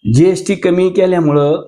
GST कमी केल्यामुळं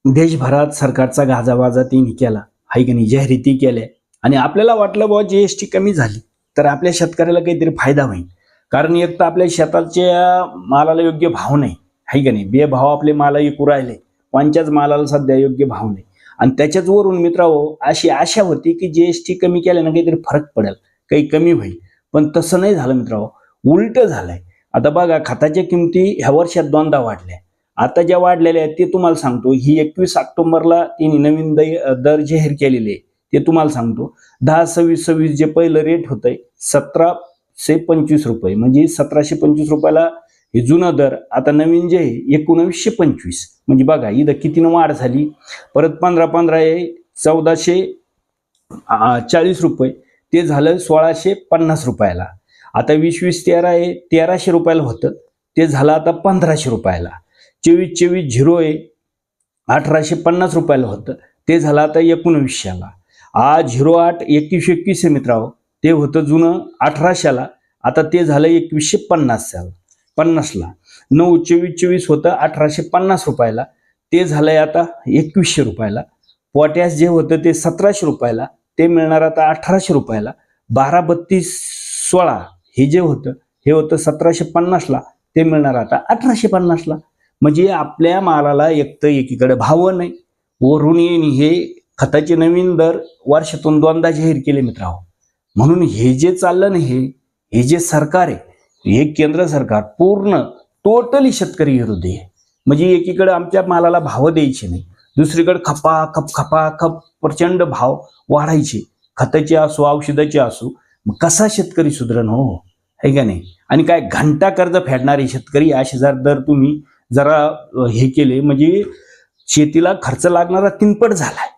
देशभरात सरकारचा गाजावाजा तिने केला हाय की नाही, जाहिराती केल्या आणि आपल्याला वाटलं बाबा जीएसटी कमी झाली तर आपल्या शेतकऱ्याला काहीतरी फायदा होईल. कारण एक तर आपल्या शेताच्या मालाला योग्य भाव नाही, हाय की नाही, बेभाव आपले माल विकू राहिले, कोणत्याच मालाला सध्या योग्य भाव नाही. आणि त्याच्याच वरून मित्रांनो अशी आशा होती की जीएसटी कमी केल्यानं काहीतरी फरक पडेल, काही कमी होईल. पण तसं नाही झालं मित्रांनो, उलट झालंय. आता बघा, खताच्या किमती ह्या वर्षात दोनदा वाढल्या. आता ज्या वाढलेल्या आहेत ते तुम्हाला सांगतो, ही 21 ऑक्टोबरला तिने नवीन दर जाहीर केलेले आहे. ते तुम्हाला सांगतो, 10-26-26 जे पहिलं रेट होतंय 1725 रुपये, म्हणजे 1725 रुपयाला हे जुना दर. आता नवीन जे आहे 1925, म्हणजे बघा इथं कितीनं वाढ झाली. परत 15-15 आहे 1440 रुपये, ते झालं 1650 रुपयाला. आता 20-20-13 आहे 1300 रुपयाला होतं, ते झालं आता 1500 रुपयाला. 24-24 झिरो आहे 1850 रुपयाला होतं, ते झालं आता 1900ला. 08 2121 आहे मित्रांनो, ते होतं जुनं 1800ला, आता ते झालं 2150ला. 9-24-24 होतं 1850 रुपयाला, ते झालंय आता 2100 रुपयाला. पोटॅश जे होतं ते 1700 रुपयाला, ते मिळणार आता 1800 रुपयाला. 12-32-16 हे जे होतं हे होतं 1750ला, ते मिळणार आता 1850ला. म्हणजे आपल्या मालाला एक तर एकीकडे भाव नाही, वरून हे खताचे नवीन दर वर्षातून दोनदा जाहीर केले मित्रांनो. म्हणून हे जे चाललं ना, हे जे सरकार आहे, हे केंद्र सरकार पूर्ण टोटली शेतकरी विरोधी आहे. म्हणजे एकीकडे आमच्या मालाला भाव द्यायचे नाही, दुसरीकडे खपाखप प्रचंड भाव वाढायचे, खताचे असो औषधाचे असो. मग कसा शेतकरी सुधरण हो, है का नाही? आणि काय घंटा कर्ज फेडणारे शेतकरी असे जर दर तुम्ही जरा हे केले, म्हणजे शेतीला खर्च लागणारा तिनपट झालाय.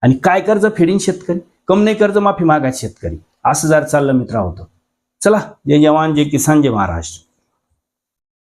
आणि काय कर्ज फेडीन शेतकरी, कम नाही कर्ज माफी मागा शेतकरी, असं जर चाललं मित्र होतं. चला, जय जवान जय किसान जय महाराष्ट्र.